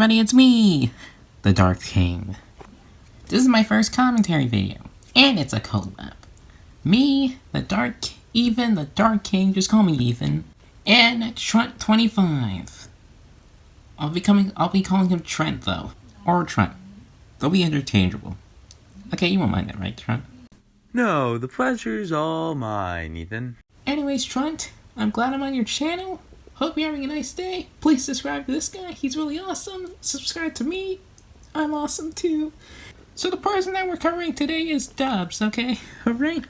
everybody, it's me, the Dark King. This is my first commentary video, and it's a collab. Me, the Dark King, just call me Ethan, and Trent25. I'll be calling him Trent though, or Trent. They'll be interchangeable. Okay, you won't mind that, right, Trent? No, the pleasure's all mine, Ethan. Anyways, Trent, I'm glad I'm on your channel. Hope you're having a nice day. Please subscribe to this guy. He's really awesome. Subscribe to me. I'm awesome too. So the person that we're covering today is Dubs, okay? Alright?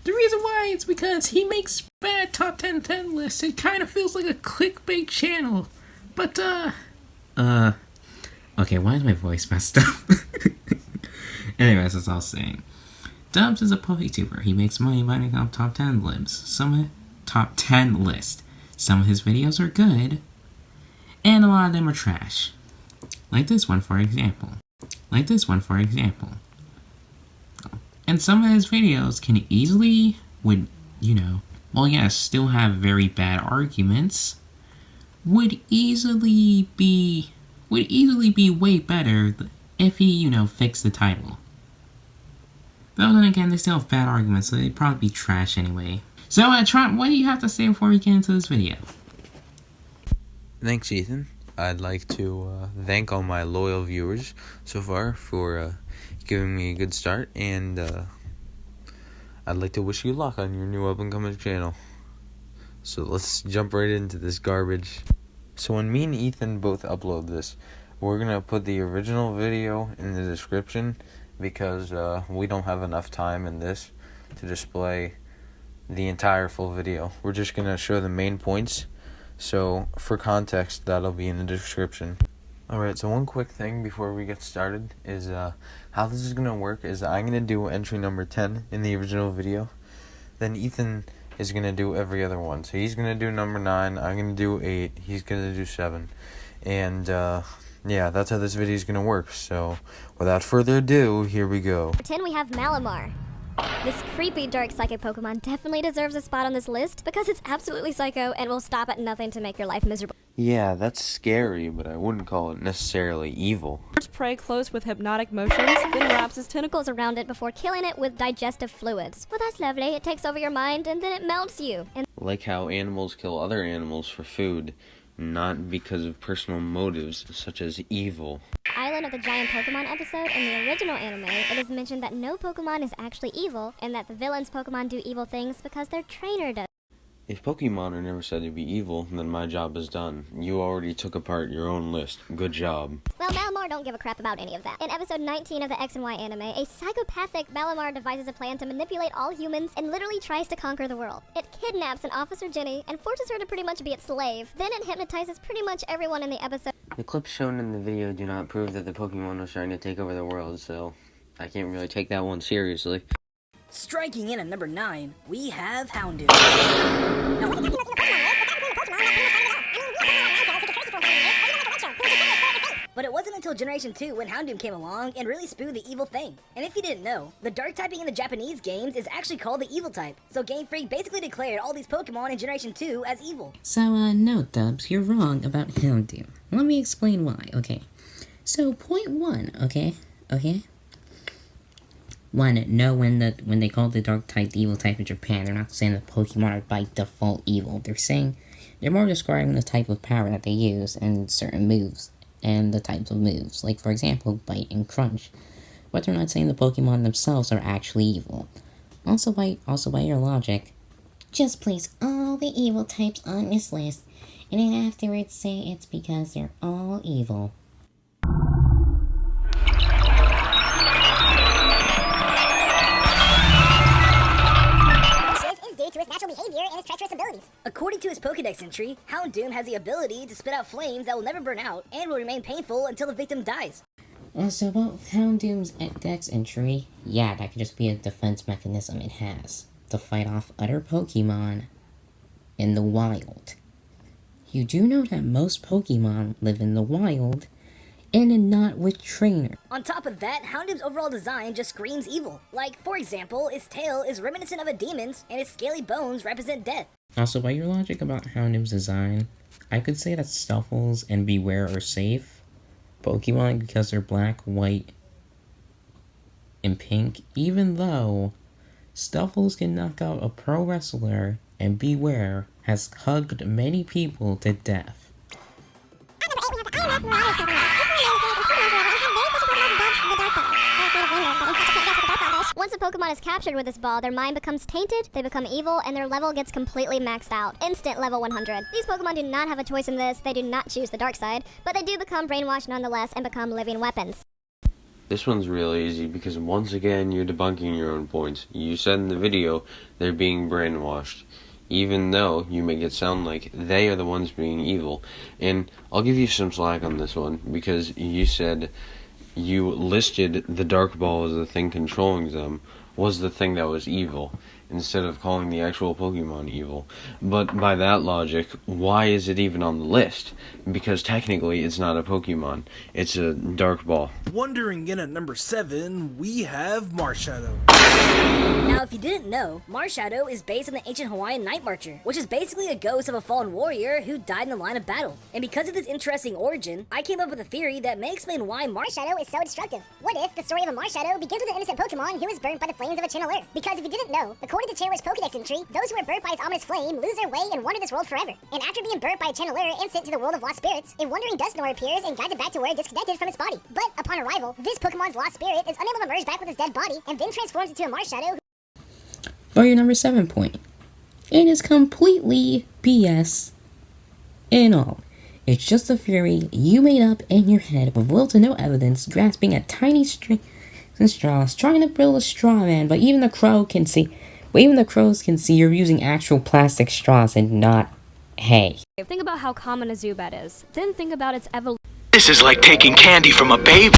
The reason why is because he makes bad top 10 lists. It kind of feels like a clickbait channel. But, okay, why is my voice messed up? Anyways, that's all I was saying. Dubs is a PokeTuber. He makes money by making up top 10 lists. Top 10 list. Some of his videos are good, and a lot of them are trash. Like this one, for example. And some of his videos can easily, still have very bad arguments, would easily be way better if he, fixed the title. But then again, they still have bad arguments, so they'd probably be trash anyway. So, Trent, what do you have to say before we get into this video? Thanks, Ethan. I'd like to thank all my loyal viewers so far for giving me a good start, and I'd like to wish you luck on your new up-and-coming channel. So let's jump right into this garbage. So when me and Ethan both upload this, we're going to put the original video in the description because we don't have enough time in this to display the entire full video. We're just going to show the main points. So for context, that'll be in the description. Alright, so one quick thing before we get started is how this is going to work is I'm going to do entry number 10 in the original video. Then Ethan is going to do every other one. So he's going to do number 9, I'm going to do 8, he's going to do 7. And yeah, that's how this video is going to work. So without further ado, here we go. Number 10 we have Malamar. This creepy dark psychic Pokemon definitely deserves a spot on this list because it's absolutely psycho and will stop at nothing to make your life miserable. Yeah, that's scary, but I wouldn't call it necessarily evil. First prey close with hypnotic motions, then wraps his tentacles Around it before killing it with digestive fluids. Well, that's lovely. It takes over your mind and then it melts you. And Like how animals kill other animals for food, not because of personal motives such as evil. Island of the Giant Pokemon episode in the original anime, it is mentioned that no Pokemon is actually evil and that the villain's Pokemon do evil things because their trainer does. If Pokemon are never said to be evil, then my job is done. You already took apart your own list. Good job. Well, Malamar don't give a crap about any of that. In episode 19 of the X and Y anime, a psychopathic Malamar devises a plan to manipulate all humans and literally tries to conquer the world. It kidnaps an Officer Jenny and forces her to pretty much be its slave. Then it hypnotizes pretty much everyone in the episode. The clips shown in the video do not prove that the Pokemon was trying to take over the world, so I can't really take that one seriously. Striking in at number 9, we have Houndoom. Now, wasn't actually most in the Pokemon list, but it wasn't until Generation 2 when Houndoom came along and really spewed the evil thing. And if you didn't know, the dark typing in the Japanese games is actually called the evil type. So Game Freak basically declared all these Pokemon in Generation 2 as evil. So, no, Dubs, you're wrong about Houndoom. Let me explain why, okay? So, point 1, okay? One, no, when they call the dark type the evil type in Japan, they're not saying that Pokemon are by default evil. They're more describing the type of power that they use and certain moves and the types of moves. Like, for example, Bite and Crunch. But they're not saying the Pokemon themselves are actually evil. Also by your logic, just place all the evil types on this list, and then afterwards say it's because they're all evil. To his natural behavior and his treacherous abilities. According to his Pokedex entry, Houndoom has the ability to spit out flames that will never burn out and will remain painful until the victim dies. So about Houndoom's Dex entry, yeah, that could just be a defense mechanism it has to fight off other Pokemon in the wild. You do know that most Pokemon live in the wild and not with trainer. On top of that, Houndoom's overall design just screams evil. Like, for example, its tail is reminiscent of a demon's, and its scaly bones represent death. Also, by your logic about Houndoom's design, I could say that Stuffles and Beware are safe, Pokemon because they're black, white, and pink, even though Stuffles can knock out a pro wrestler and Beware has hugged many people to death. Once a Pokemon is captured with this ball, their mind becomes tainted, they become evil, and their level gets completely maxed out. Instant level 100. These Pokemon do not have a choice in this, they do not choose the dark side, but they do become brainwashed nonetheless and become living weapons. This one's real easy because once again you're debunking your own points. You said in the video they're being brainwashed, even though you make it sound like they are the ones being evil. And I'll give you some slack on this one because you said you listed the Dark Ball as the thing controlling them was the thing that was evil, instead of calling the actual Pokemon evil. But by that logic, why is it even on the list? Because technically it's not a Pokemon, it's a Dark Ball. Wondering in at number 7, we have Marshadow. Now, if you didn't know, Marshadow is based on the ancient Hawaiian Night Marcher, which is basically a ghost of a fallen warrior who died in the line of battle. And because of this interesting origin, I came up with a theory that may explain why Marshadow is so destructive. What if the story of a Marshadow begins with an innocent Pokemon who is burnt by the flames of a Channeler? Because if you didn't know, according to Channeler's Pokedex entry, those who are burnt by its ominous flame lose their way and wander this world forever. And after being burnt by a Channeler and sent to the world of lost spirits, a wandering Dusknoir appears and guides it back to where it disconnected from its body. But upon arrival, this Pokemon's lost spirit is unable to merge back with its dead body and then transforms into a Marshadow. For your number 7 point, it is completely BS and all. It's just a theory you made up in your head with little to no evidence, grasping at tiny strings and straws, trying to build a straw man, but even the crows can see you're using actual plastic straws and not hay. Think about how common a Zubat is. Then think about its evolution. This is like taking candy from a baby.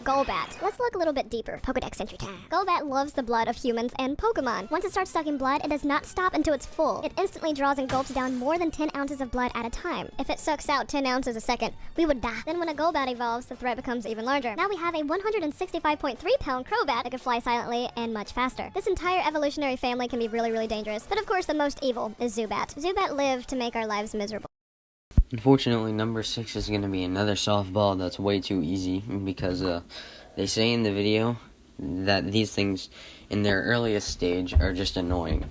Golbat. Let's look a little bit deeper. Pokedex entry time. Golbat loves the blood of humans and Pokemon. Once it starts sucking blood, it does not stop until it's full. It instantly draws and gulps down more than 10 ounces of blood at a time. If it sucks out 10 ounces a second, we would die. Then when a Golbat evolves, the threat becomes even larger. Now we have a 165.3 pound Crobat that can fly silently and much faster. This entire evolutionary family can be really, really dangerous. But of course, the most evil is Zubat. Zubat lived to make our lives miserable. Unfortunately, number 6 is going to be another softball that's way too easy because they say in the video that these things in their earliest stage are just annoying.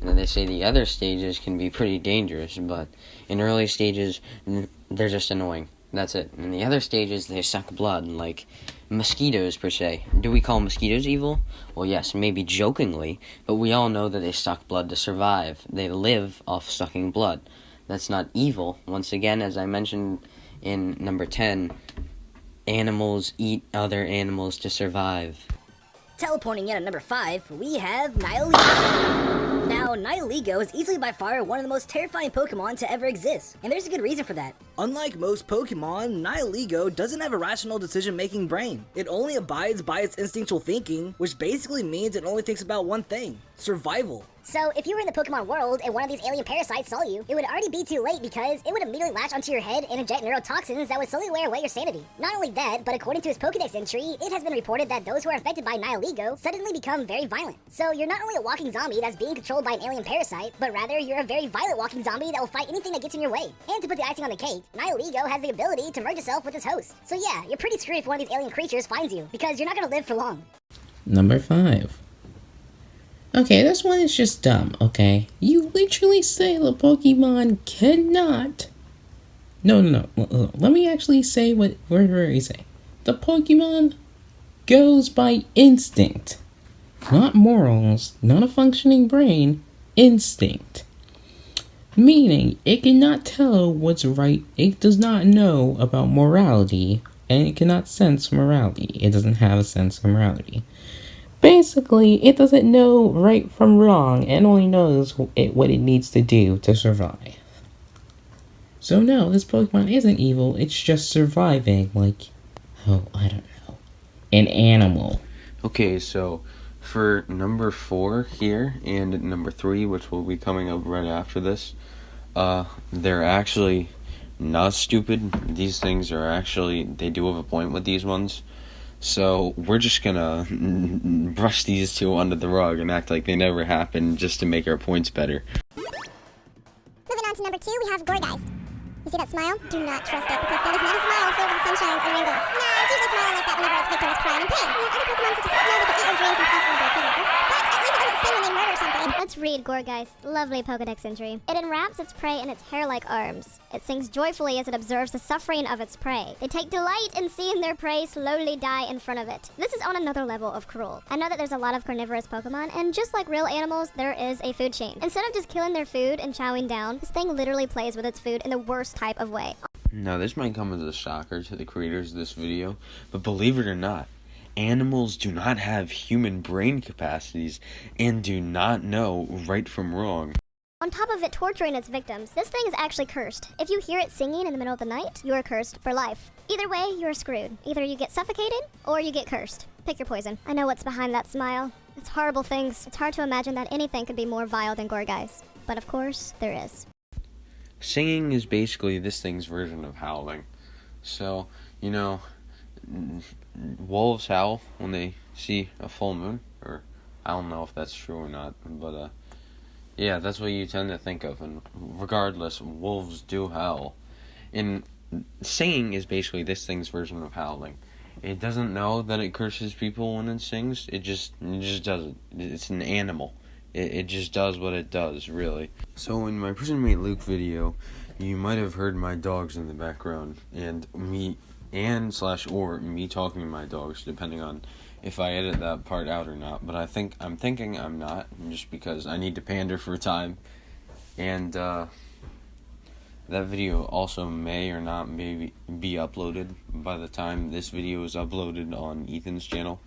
And then they say the other stages can be pretty dangerous, but in early stages, they're just annoying. That's it. In the other stages, they suck blood, like mosquitoes per se. Do we call mosquitoes evil? Well, yes, maybe jokingly, but we all know that they suck blood to survive. They live off sucking blood. That's not evil. Once again, as I mentioned in number 10, animals eat other animals to survive. Teleporting in at number 5, we have Nihilego. Now, Nihilego is easily by far one of the most terrifying Pokemon to ever exist, and there's a good reason for that. Unlike most Pokemon, Nihilego doesn't have a rational decision-making brain. It only abides by its instinctual thinking, which basically means it only thinks about one thing: survival. So, if you were in the Pokemon world and one of these alien parasites saw you, it would already be too late because it would immediately latch onto your head and inject neurotoxins that would slowly wear away your sanity. Not only that, but according to his Pokedex entry, it has been reported that those who are infected by Nihilego suddenly become very violent. So, you're not only a walking zombie that's being controlled by an alien parasite, but rather you're a very violent walking zombie that will fight anything that gets in your way. And to put the icing on the cake, Nihilego has the ability to merge itself with its host. So yeah, you're pretty screwed if one of these alien creatures finds you, because you're not gonna live for long. Number 5. Okay, this one is just dumb, okay? You literally say the Pokemon cannot... No. Let me actually say what you say. The Pokemon goes by instinct. Not morals, not a functioning brain, instinct. Meaning, it cannot tell what's right, it does not know about morality, and it cannot sense morality. It doesn't have a sense of morality. Basically, it doesn't know right from wrong, and only knows what it needs to do to survive. So no, this Pokemon isn't evil, it's just surviving like, I don't know, an animal. Okay, so for number 4 here and number 3, which will be coming up right after this, they're actually not stupid. These things are actually, they do have a point with these ones. So we're just gonna brush these two under the rug and act like they never happened just to make our points better. Moving on to number 2, we have Gorgeist. You see that smile? Do not trust it, because that is not a smile filled with sunshine or rainbows. Nah, it's usually smiling like that whenever its victim is crying in pain. Other Pokemon such as Hypno, they can eat your dreams and possibly break you over. But at least it doesn't sting when they murder something. Let's read Gorgeist's lovely Pokedex entry. It enwraps its prey in its hair-like arms. It sings joyfully as it observes the suffering of its prey. They take delight in seeing their prey slowly die in front of it. This is on another level of cruel. I know that there's a lot of carnivorous Pokemon, and just like real animals, there is a food chain. Instead of just killing their food and chowing down, this thing literally plays with its food in the worst type of way. Now, this might come as a shocker to the creators of this video, but believe it or not, animals do not have human brain capacities and do not know right from wrong. On top of it torturing its victims, this thing is actually cursed. If you hear it singing in the middle of the night, you are cursed for life. Either way, you're screwed. Either you get suffocated, or you get cursed. Pick your poison. I know what's behind that smile. It's horrible things. It's hard to imagine that anything could be more vile than Gorgeist. But of course, there is. Singing is basically this thing's version of howling. So, you know, wolves howl when they see a full moon, or I don't know if that's true or not, but yeah, that's what you tend to think of, and regardless, wolves do howl. And singing is basically this thing's version of howling. It doesn't know that it curses people when it sings, it just does it. It's an animal. It just does what it does, really. So in my Prison Mate Luke video, you might have heard my dogs in the background, and me or me talking to my dogs, depending on if I edit that part out or not. But I'm thinking I'm not, just because I need to pander for time. And that video also may or not maybe be uploaded by the time this video is uploaded on Ethan's channel.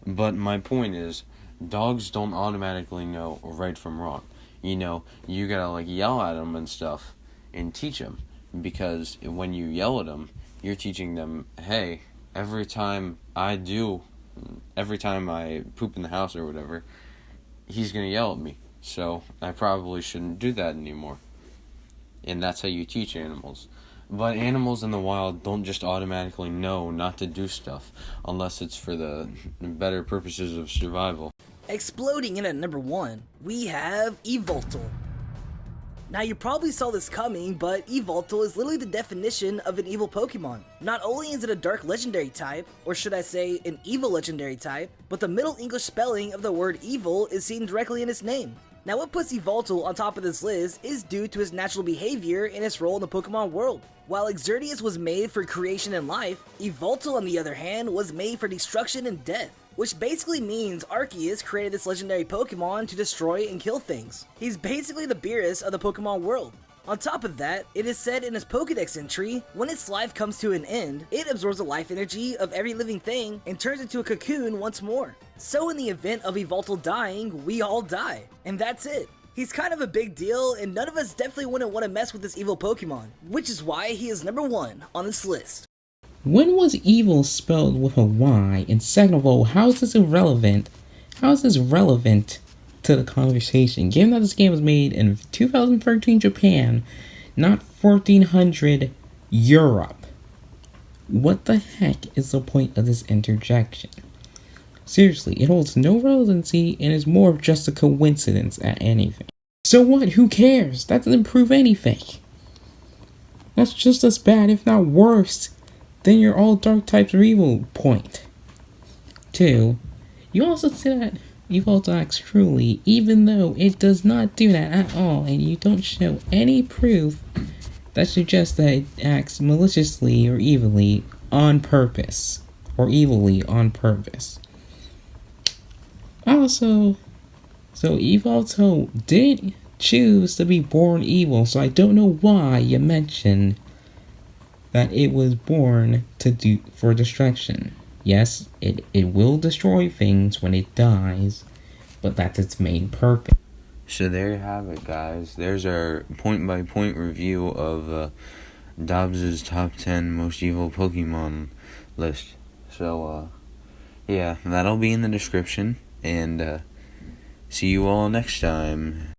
But my point is, dogs don't automatically know right from wrong. You know, you gotta yell at them and stuff and teach them, because when you yell at them, you're teaching them, hey, every time I poop in the house or whatever, he's gonna yell at me, so I probably shouldn't do that anymore. And that's how you teach animals. But animals in the wild don't just automatically know not to do stuff unless it's for the better purposes of survival. Exploding in at number 1, we have Evoltal. Now you probably saw this coming, but Evoltal is literally the definition of an evil Pokemon. Not only is it a dark legendary type, or should I say an evil legendary type, but the Middle English spelling of the word evil is seen directly in its name. Now what puts Evoltal on top of this list is due to his natural behavior and its role in the Pokemon world. While Exerdius was made for creation and life, Evoltal on the other hand was made for destruction and death. Which basically means Arceus created this legendary Pokemon to destroy and kill things. He's basically the Beerus of the Pokemon world. On top of that, it is said in his Pokedex entry, when its life comes to an end, it absorbs the life energy of every living thing and turns into a cocoon once more. So in the event of Evoltal dying, we all die. And that's it. He's kind of a big deal, and none of us definitely wouldn't want to mess with this evil Pokemon, which is why he is number 1 on this list. When was evil spelled with a Y? And second of all, how is this irrelevant? How is this relevant to the conversation, given that this game was made in 2013 Japan, not 1400 Europe? What the heck is the point of this interjection? Seriously, it holds no relevancy and is more of just a coincidence at anything. So what? Who cares? That doesn't prove anything. That's just as bad, if not worse, than your all dark types are evil point. 2. You also say that Evoltal acts truly, even though it does not do that at all, and you don't show any proof that suggests that it acts maliciously or evilly on purpose. Or evilly on purpose. Also, so Evoltal did choose to be born evil, so I don't know why you mentioned that it was born for destruction. Yes, it will destroy things when it dies, but that's its main purpose. So there you have it, guys. There's our point-by-point review of Dobbs's top 10 most evil Pokemon list. So, yeah, that'll be in the description, and see you all next time.